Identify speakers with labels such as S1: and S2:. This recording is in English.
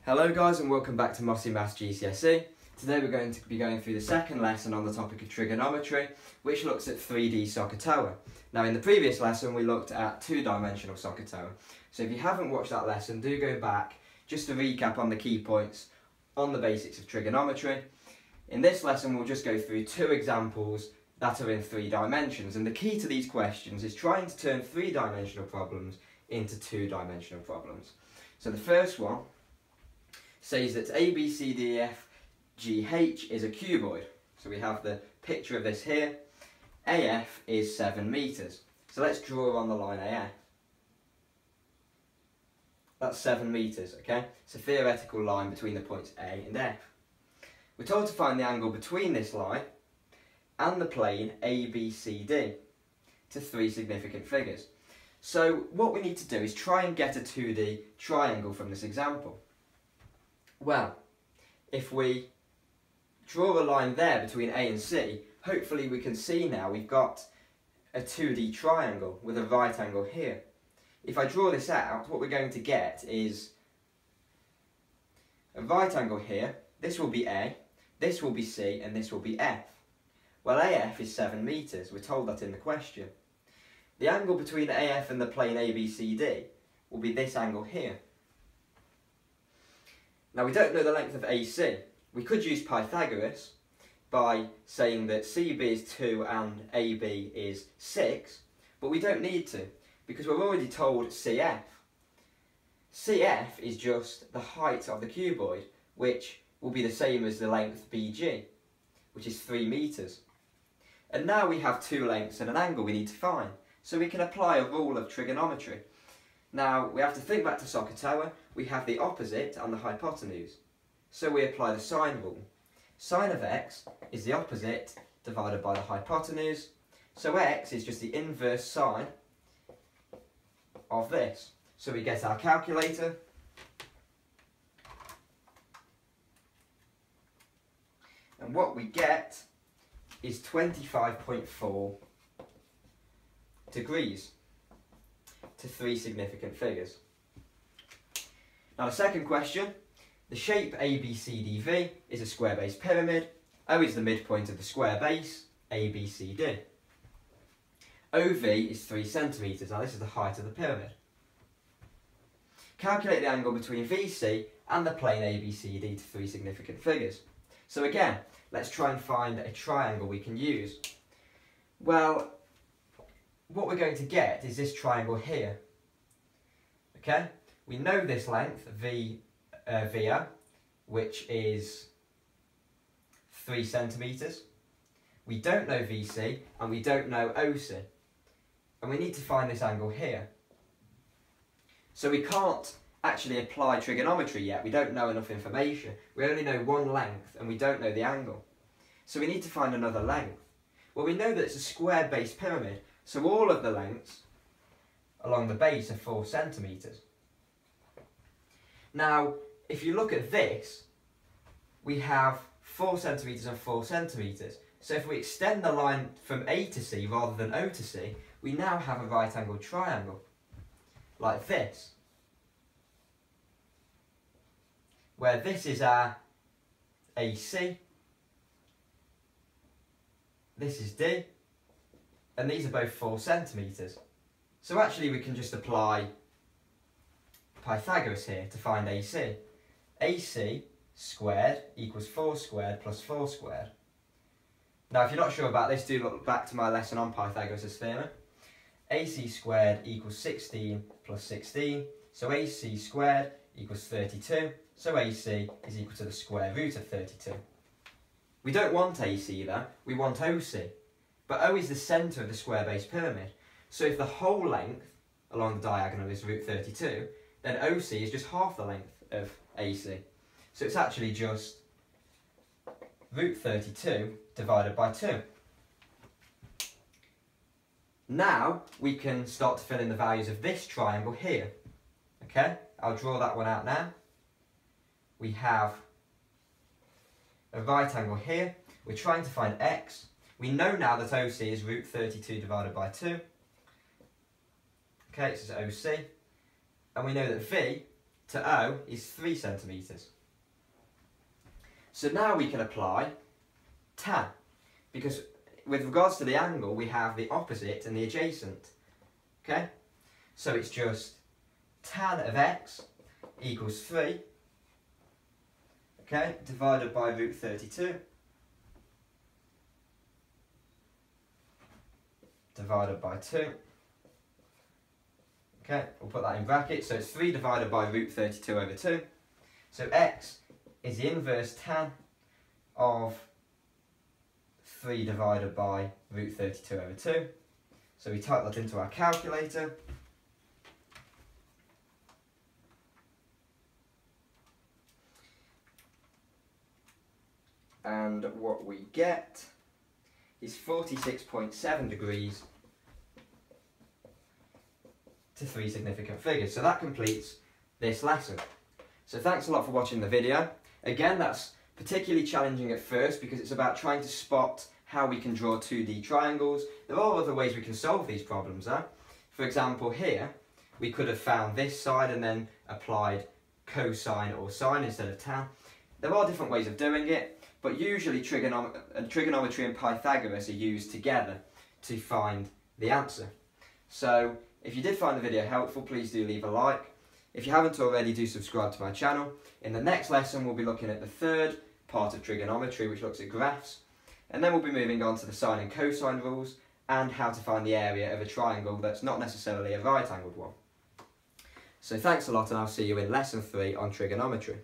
S1: Hello guys and welcome back to Mossy Maths GCSE. Today we're going to be going through the second lesson on the topic of trigonometry, which looks at 3D SOHCAHTOA. Now in the previous lesson we looked at two-dimensional SOHCAHTOA. So if you haven't watched that lesson, do go back just to recap on the key points on the basics of trigonometry. In this lesson we'll just go through two examples that are in 3 dimensions, and the key to these questions is trying to turn 3-dimensional problems into 2-dimensional problems. So the first one says that ABCDEF GH is a cuboid. So we have the picture of this here. AF is 7 metres. So let's draw on the line AF. That's 7 metres, okay? It's a theoretical line between the points A and F. We're told to find the angle between this line and the plane ABCD to 3 significant figures. So what we need to do is try and get a 2D triangle from this example. Well, if we draw a line there between A and C, hopefully we can see now we've got a 2D triangle with a right angle here. If I draw this out, what we're going to get is a right angle here. This will be A, this will be C, and this will be F. Well, AF is 7 metres, we're told that in the question. The angle between AF and the plane ABCD will be this angle here. Now we don't know the length of AC. We could use Pythagoras by saying that CB is 2 and AB is 6, but we don't need to because we're already told CF. CF is just the height of the cuboid, which will be the same as the length BG, which is 3 metres. And now we have 2 lengths and an angle we need to find, so we can apply a rule of trigonometry. Now, we have to think back to SOHCAHTOA. We have the opposite and the hypotenuse. So we apply the sine rule. Sine of x is the opposite divided by the hypotenuse. So x is just the inverse sine of this. So we get our calculator. And what we get is 25.4 degrees to 3 significant figures. Now the second question, the shape ABCDV is a square-based pyramid. O is the midpoint of the square base, ABCD. OV is 3 centimetres. Now this is the height of the pyramid. Calculate the angle between VC and the plane ABCD to 3 significant figures. So again, let's try and find a triangle we can use. Well, what we're going to get is this triangle here. Okay? We know this length, VIA, which is 3 centimetres. We don't know VC and we don't know OC. And we need to find this angle here. So we can't actually apply trigonometry yet. We don't know enough information. We only know one length and we don't know the angle. So we need to find another length. Well, we know that it's a square-based pyramid, so all of the lengths along the base are 4 centimetres. Now, if you look at this, we have 4 centimetres and 4 centimetres. So if we extend the line from A to C rather than O to C, we now have a right-angled triangle, like this, where this is our AC, this is D, and these are both 4 centimetres. So actually we can just apply Pythagoras here to find AC. AC squared equals 4 squared plus 4 squared. Now if you're not sure about this, do look back to my lesson on Pythagoras' theorem. AC squared equals 16 plus 16, so AC squared equals 32, so AC is equal to the square root of 32. We don't want AC though, we want OC. But O is the centre of the square-based pyramid. So if the whole length along the diagonal is root 32, then OC is just half the length of AC. So it's actually just root 32 divided by 2. Now we can start to fill in the values of this triangle here. Okay, I'll draw that one out now. We have a right angle here. We're trying to find x. We know now that OC is root 32 divided by 2. Okay, this is OC. And we know that V to O is 3 centimetres. So now we can apply tan, because with regards to the angle we have the opposite and the adjacent. Okay, so it's just tan of x equals 3, okay, divided by root 32, divided by 2. Okay, we'll put that in brackets, so it's 3 divided by root 32 over 2. So x is the inverse tan of 3 divided by root 32 over 2. So we type that into our calculator. And what we get is 46.7 degrees to 3 significant figures. So that completes this lesson. So thanks a lot for watching the video. Again, that's particularly challenging at first because it's about trying to spot how we can draw 2D triangles. There are other ways we can solve these problems. For example, here we could have found this side and then applied cosine or sine instead of tan. There are different ways of doing it, but usually trigonometry and Pythagoras are used together to find the answer. So if you did find the video helpful, please do leave a like. If you haven't already, do subscribe to my channel. In the next lesson, we'll be looking at the third part of trigonometry, which looks at graphs. And then we'll be moving on to the sine and cosine rules and how to find the area of a triangle that's not necessarily a right-angled one. So thanks a lot, and I'll see you in lesson 3 on trigonometry.